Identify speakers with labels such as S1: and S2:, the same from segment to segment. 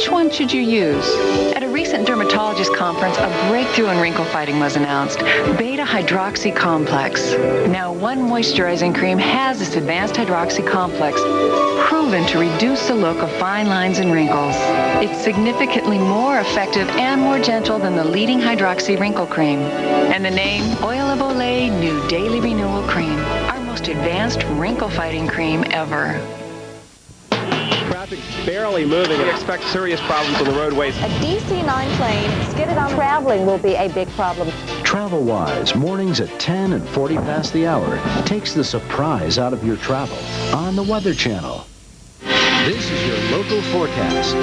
S1: which one should you use? At a recent dermatologist conference, a breakthrough in wrinkle fighting was announced, beta-hydroxy complex. Now, one moisturizing cream has this advanced hydroxy complex proven to reduce the look of fine lines and wrinkles. It's significantly more effective and more gentle than the leading hydroxy wrinkle cream. And the name, Oil of Olay New Daily Renewal Cream, our most advanced wrinkle fighting cream ever.
S2: Traffic barely moving. We expect serious problems on the roadways.
S3: A DC-9 plane skidded on. Traveling will be a big problem.
S4: Travel-wise, mornings at 10 and 40 past the hour takes the surprise out of your travel on the Weather Channel. This is your local forecast.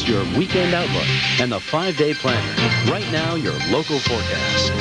S4: Your weekend outlook and the 5-day planner. Right now, your local forecast.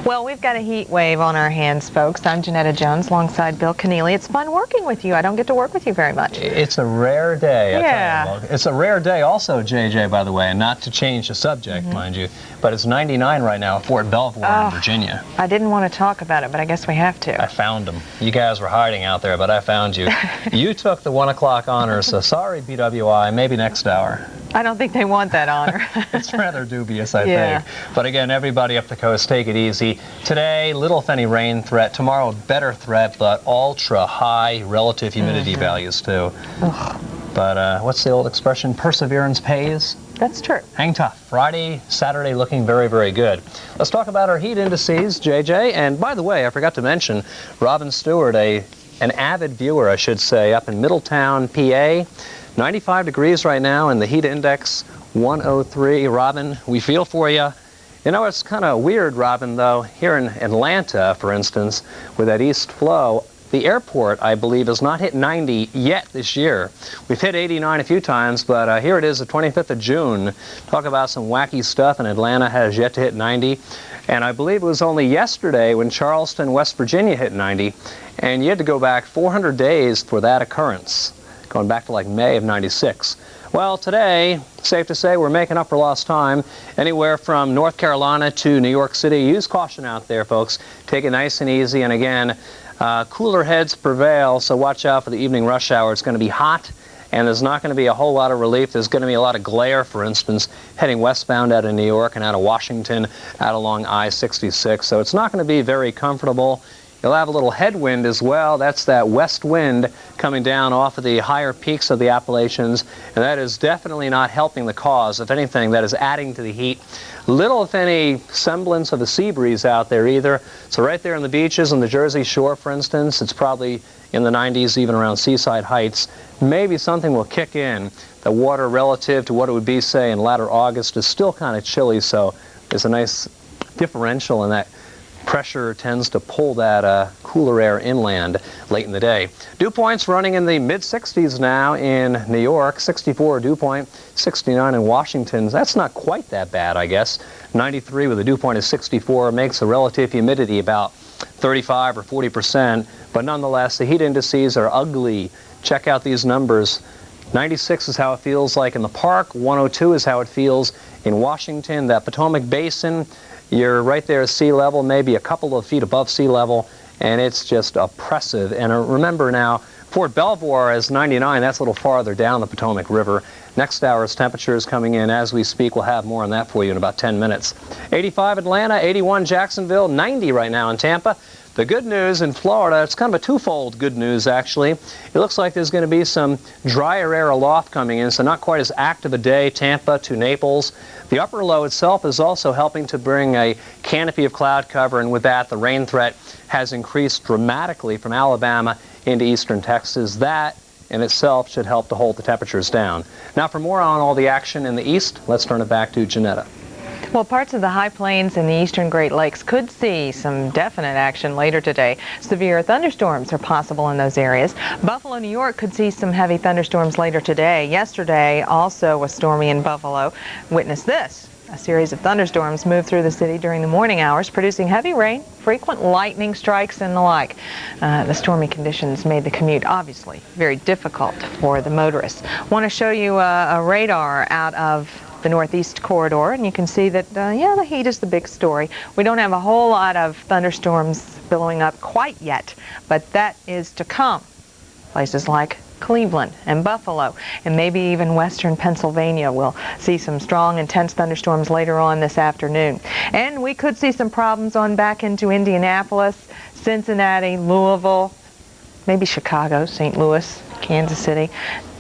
S5: Well, we've got a heat wave on our hands, folks. I'm Janetta Jones alongside Bill Keneally. It's fun working with you. I don't get to work with you very much.
S6: It's a rare day.
S5: Yeah.
S6: It's a rare day also, JJ, by the way, and not to change the subject, mind you, but it's 99 right now at Fort Belvoir in Virginia.
S5: I didn't want to talk about it, but I guess we have to.
S6: I found them. You guys were hiding out there, but I found you. You took the 1 o'clock honors, so sorry, BWI, maybe next hour.
S5: I don't think they want that honor.
S6: It's rather dubious, I think. But again, everybody up the coast, take it easy. Today, little if any rain threat. Tomorrow, better threat, but ultra high relative humidity values too. But what's the old expression? Perseverance pays.
S5: That's true.
S6: Hang tough. Friday, Saturday looking very, very good. Let's talk about our heat indices, JJ. And by the way, I forgot to mention, Robin Stewart, an avid viewer, I should say, up in Middletown, PA. 95 degrees right now, and the heat index 103. Robin, we feel for you. You know, it's kind of weird, Robin, though. Here in Atlanta, for instance, with that east flow, the airport, I believe, has not hit 90 yet this year. We've hit 89 a few times, but here it is, the 25th of June. Talk about some wacky stuff, and Atlanta has yet to hit 90. And I believe it was only yesterday when Charleston, West Virginia hit 90, and you had to go back 400 days for that occurrence, going back to like May of 96. Well, today, safe to say, we're making up for lost time. Anywhere from North Carolina to New York City. Use caution out there, folks. Take it nice and easy. And again, cooler heads prevail, so watch out for the evening rush hour. It's going to be hot, and there's not going to be a whole lot of relief. There's going to be a lot of glare, for instance, heading westbound out of New York and out of Washington, out along I-66. So it's not going to be very comfortable. You'll have a little headwind as well. That's that west wind coming down off of the higher peaks of the Appalachians, and that is definitely not helping the cause. If anything, that is adding to the heat. Little, if any, semblance of a sea breeze out there either. So right there on the beaches on the Jersey Shore, for instance, it's probably in the 90s, even around Seaside Heights. Maybe something will kick in. The water relative to what it would be, say, in latter August is still kind of chilly, so there's a nice differential in that. Pressure tends to pull that cooler air inland late in the day. Dew points running in the mid-60s now in New York, 64 dew point, 69 in Washington. That's not quite that bad, I guess. 93 with a dew point of 64 makes the relative humidity about 35 or 40%, but nonetheless, the heat indices are ugly. Check out these numbers. 96 is how it feels like in the park. 102 is how it feels in Washington. That Potomac Basin, you're right there at sea level, maybe a couple of feet above sea level, and it's just oppressive. And remember now, Fort Belvoir is 99. That's a little farther down the Potomac River. Next hour's temperature is coming in as we speak. We'll have more on that for you in about 10 minutes. 85 Atlanta, 81 Jacksonville, 90 right now in Tampa. The good news in Florida, it's kind of a twofold good news, actually. It looks like there's going to be some drier air aloft coming in, so not quite as active a day, Tampa to Naples. The upper low itself is also helping to bring a canopy of cloud cover, and with that, the rain threat has increased dramatically from Alabama into eastern Texas. That in itself should help to hold the temperatures down. Now, for more on all the action in the east, let's turn it back to Janetta.
S5: Well, parts of the high plains and the eastern Great Lakes could see some definite action later today. Severe thunderstorms are possible in those areas. Buffalo, New York could see some heavy thunderstorms later today. Yesterday also was stormy in Buffalo. Witness this. A series of thunderstorms moved through the city during the morning hours, producing heavy rain, frequent lightning strikes, and the like. The stormy conditions made the commute obviously very difficult for the motorists. Want to show you a radar out of the northeast corridor, and you can see that, the heat is the big story. We don't have a whole lot of thunderstorms billowing up quite yet, but that is to come. Places like Cleveland and Buffalo, and maybe even western Pennsylvania will see some strong, intense thunderstorms later on this afternoon. And we could see some problems on back into Indianapolis, Cincinnati, Louisville, maybe Chicago, St. Louis, Kansas City,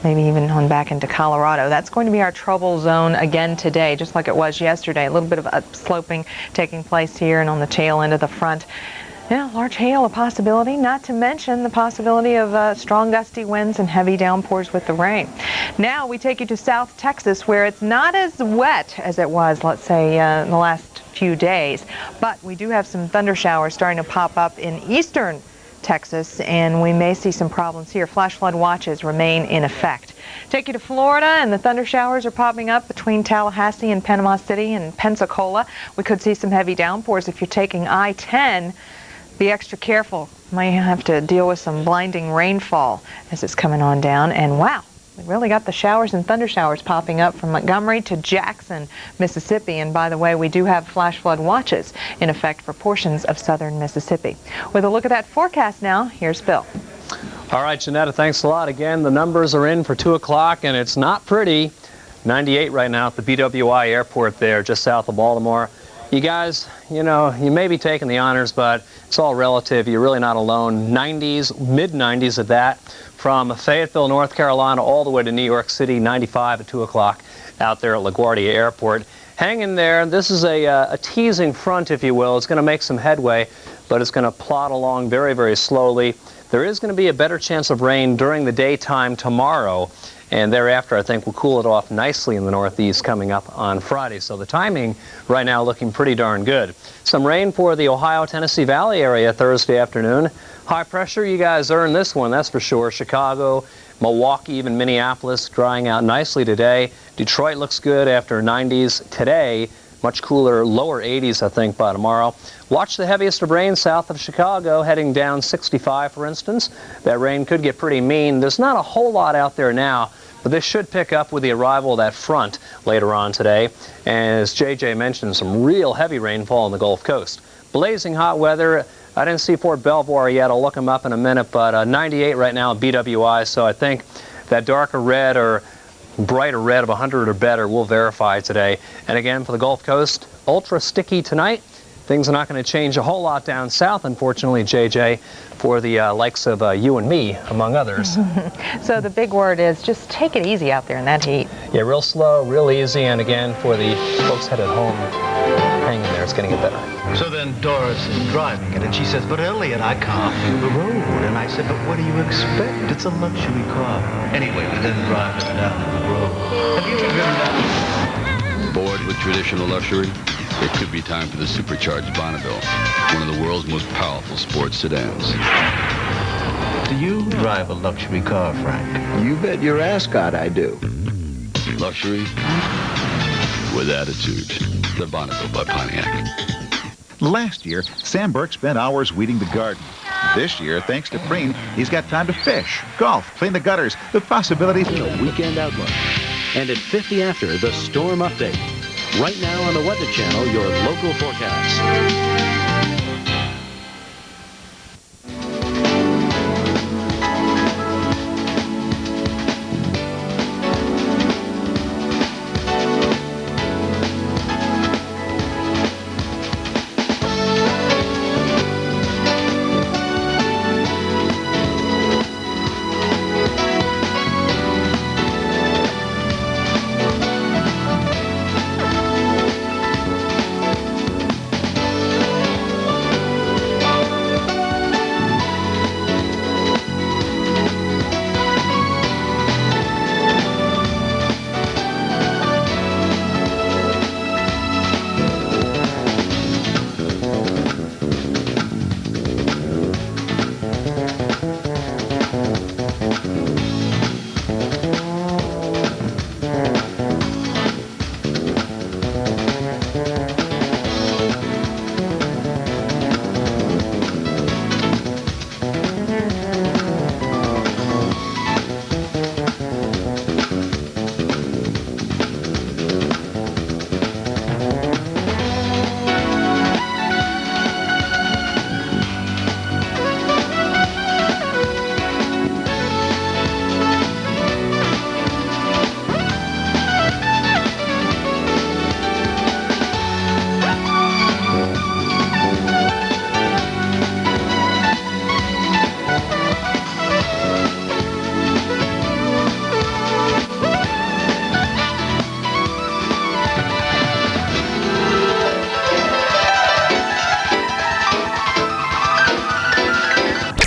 S5: maybe even on back into Colorado. That's going to be our trouble zone again today, just like it was yesterday. A little bit of upsloping taking place here and on the tail end of the front. Yeah, large hail a possibility, not to mention the possibility of strong gusty winds and heavy downpours with the rain. Now we take you to South Texas, where it's not as wet as it was, let's say, in the last few days. But we do have some thunder showers starting to pop up in eastern Texas, and we may see some problems here. Flash flood watches remain in effect. Take you to Florida, and the thunder showers are popping up between Tallahassee and Panama City and Pensacola. We could see some heavy downpours if you're taking I-10. Be extra careful. Might have to deal with some blinding rainfall as it's coming on down. And wow, we really got the showers and thunder showers popping up from Montgomery to Jackson, Mississippi. And by the way, we do have flash flood watches in effect for portions of southern Mississippi. With a look at that forecast now, here's Bill.
S6: All right, Janetta, thanks a lot. Again, the numbers are in for 2 o'clock, and it's not pretty. 98 right now at the BWI airport there, just south of Baltimore. You guys, you know, you may be taking the honors, but it's all relative. You're really not alone. 90s, mid-90s at that, from Fayetteville, North Carolina, all the way to New York City, 95 at 2 o'clock out there at LaGuardia Airport. Hang in there. This is a teasing front, if you will. It's going to make some headway, but it's going to plod along very, very slowly. There is going to be a better chance of rain during the daytime tomorrow, and thereafter I think we'll cool it off nicely in the northeast coming up on Friday. So the timing right now looking pretty darn good. Some rain for the Ohio-Tennessee Valley area Thursday afternoon. High pressure, you guys earned this one, that's for sure. Chicago, Milwaukee, even Minneapolis drying out nicely today. Detroit looks good after 90s today. Much cooler, lower 80s, I think, by tomorrow. Watch the heaviest of rain south of Chicago, heading down 65, for instance. That rain could get pretty mean. There's not a whole lot out there now, but this should pick up with the arrival of that front later on today. And as JJ mentioned, some real heavy rainfall on the Gulf Coast. Blazing hot weather. I didn't see Fort Belvoir yet. I'll look them up in a minute, but 98 right now at BWI, so I think that darker red or brighter red of 100 or better will verify today. And again, for the Gulf Coast, ultra sticky tonight. Things are not going to change a whole lot down south, unfortunately, JJ, for the likes of you and me, among others.
S5: So the big word is just take it easy out there in that heat.
S6: Yeah, real slow, real easy, and again, for the folks headed home, hang in there, it's going to get better.
S7: So then Doris is driving it, and she says, "But Elliot, I can't feel the road." And I said, "But what do you expect? It's a luxury car." Anyway, we then drive it down the road. Have you ever driven down?
S8: Bored with traditional luxury? It could be time for the supercharged Bonneville, one of the world's most powerful sports sedans.
S7: Do you drive a luxury car, Frank?
S4: You bet your ascot I do.
S8: Luxury with attitude. The Bonneville by Pontiac.
S9: Last year, Sam Burke spent hours weeding the garden. This year, thanks to Preen, he's got time to fish, golf, clean the gutters, the possibilities.
S4: The weekend outlook. And at 50 after, the storm update. Right now on the Weather Channel, your local forecast.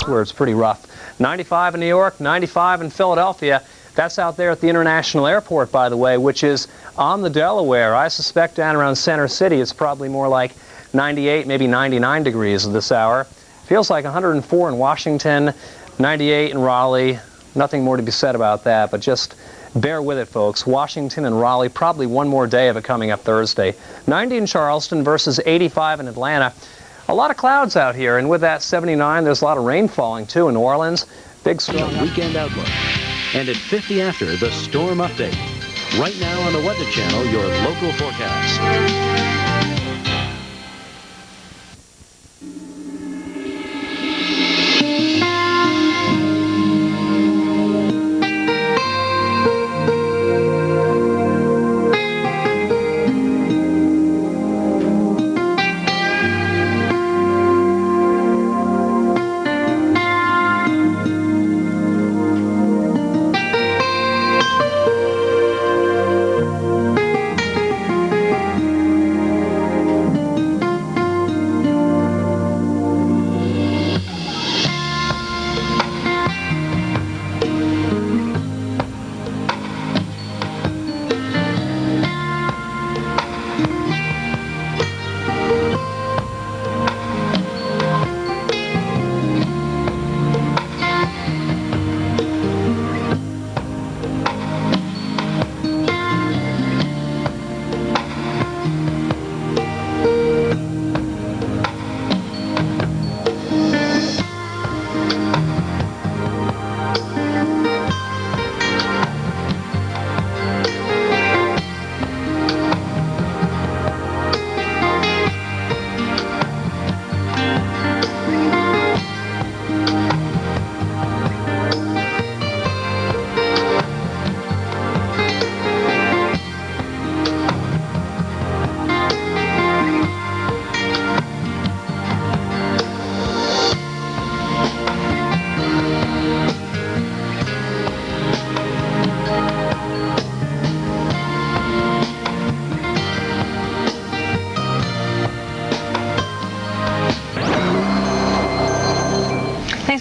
S6: Where it's pretty rough. 95 in New York, 95 in Philadelphia. That's out there at the International Airport, by the way, which is on the Delaware. I suspect down around Center City it's probably more like 98, maybe 99 degrees at this hour. Feels like 104 in Washington, 98 in Raleigh. Nothing more to be said about that, but just Bear with it, folks. Washington and Raleigh, probably one more day of it coming up Thursday. 90 in Charleston versus 85 in Atlanta. A lot of clouds out here, and with that 79, there's a lot of rain falling, too, in New Orleans. Big storm.
S4: Weekend Outlook. And at 50 after, the storm update. Right now on the Weather Channel, your local forecast.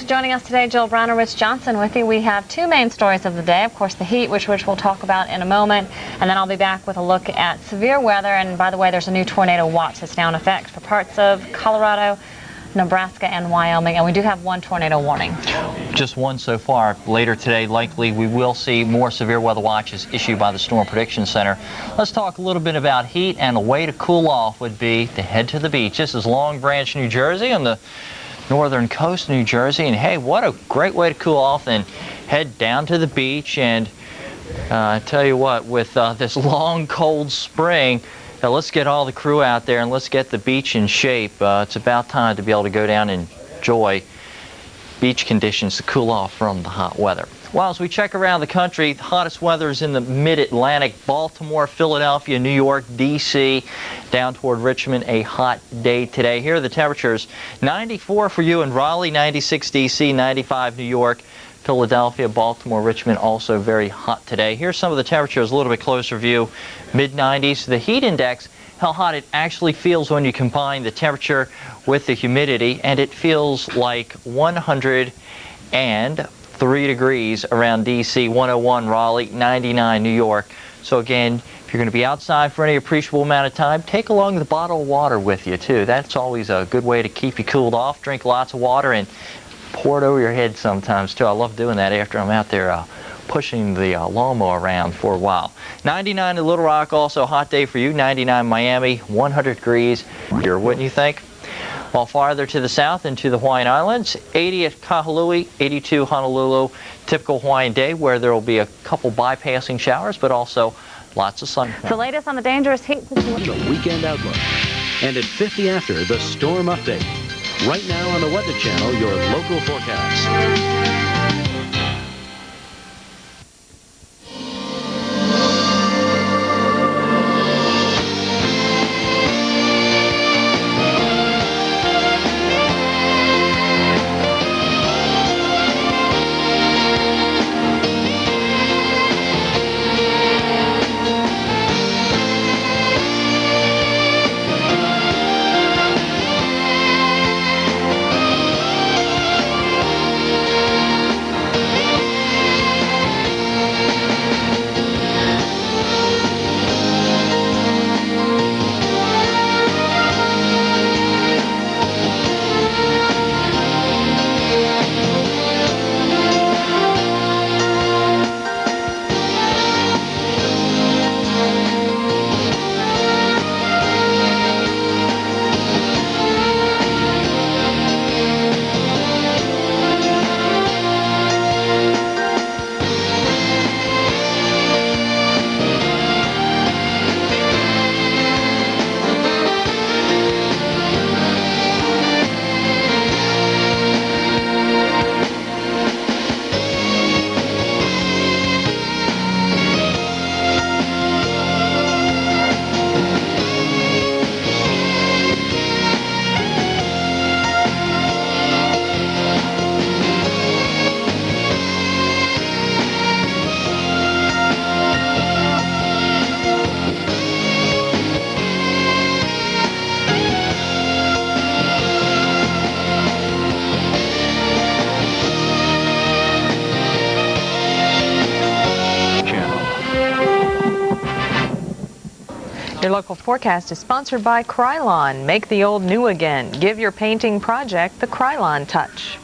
S3: Joining us today, Jill Browner, Rich Johnson with you. We have two main stories of the day. Of course, the heat, which we'll talk about in a moment, and then I'll be back with a look at severe weather. And by the way, there's a new tornado watch that's now in effect for parts of Colorado, Nebraska, and Wyoming, and we do have one tornado warning.
S10: Just one so far. Later today, likely we will see more severe weather watches issued by the Storm Prediction Center. Let's talk a little bit about heat, and a way to cool off would be to head to the beach. This is Long Branch, New Jersey, on the northern coast of New Jersey, and hey, what a great way to cool off and head down to the beach. And I tell you what, with this long cold spring, let's get all the crew out there and let's get the beach in shape. It's about time to be able to go down and enjoy beach conditions to cool off from the hot weather. Well, as we check around the country, the hottest weather is in the mid-Atlantic, Baltimore, Philadelphia, New York, D.C., down toward Richmond, a hot day today. Here are the temperatures. 94 for you in Raleigh, 96 D.C., 95 New York, Philadelphia, Baltimore, Richmond, also very hot today. Here's some of the temperatures, a little bit closer view, mid-90s. The heat index, how hot it actually feels when you combine the temperature with the humidity, and it feels like 103 degrees around D.C., 101 Raleigh, 99 New York. So again, if you're going to be outside for any appreciable amount of time, take along the bottle of water with you too. That's always a good way to keep you cooled off. Drink lots of water and pour it over your head sometimes too. I love doing that after I'm out there pushing the lawnmower around for a while. 99 in Little Rock, also a hot day for you. 99 Miami, 100 degrees here, wouldn't you think? While farther to the south into the Hawaiian Islands, 80 at Kahului, 82 Honolulu. Typical Hawaiian day where there will be a couple bypassing showers, but also lots of sun.
S3: The latest on the dangerous heat situation.
S4: The Weekend Outlook. And at 50 after, the storm update. Right now on the Weather Channel, your local forecast.
S5: Your local forecast is sponsored by Krylon. Make the old new again. Give your painting project the Krylon touch.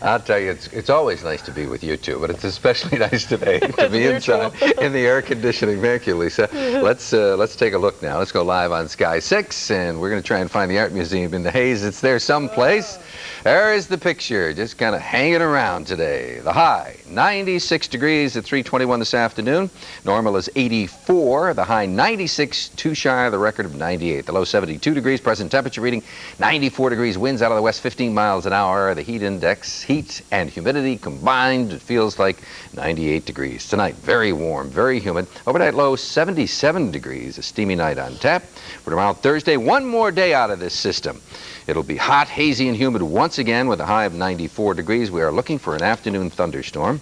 S11: I'll tell you, it's always nice to be with you two, but it's especially nice today to be inside in the air conditioning. Thank you, Lisa. Let's take a look now. Let's go live on Sky 6, and we're going to try and find the Art Museum in the haze. It's there someplace. There is the picture, just kind of hanging around today. The high, 96 degrees at 3:21 this afternoon. Normal is 84. The high, 96, too shy of the record of 98. The low, 72 degrees. Present temperature reading 94 degrees. Winds out of the west, 15 miles an hour. The heat index, heat and humidity combined, it feels like 98 degrees. Tonight, very warm, very humid. Overnight low, 77 degrees. A steamy night on tap. For tomorrow, Thursday, one more day out of this system. It'll be hot, hazy, and humid once again with a high of 94 degrees. We are looking for an afternoon thunderstorm,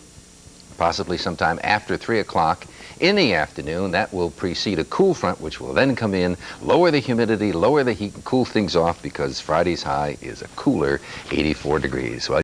S11: possibly sometime after 3 o'clock in the afternoon. That will precede a cool front, which will then come in, lower the humidity, lower the heat, and cool things off, because Friday's high is a cooler 84 degrees. Well,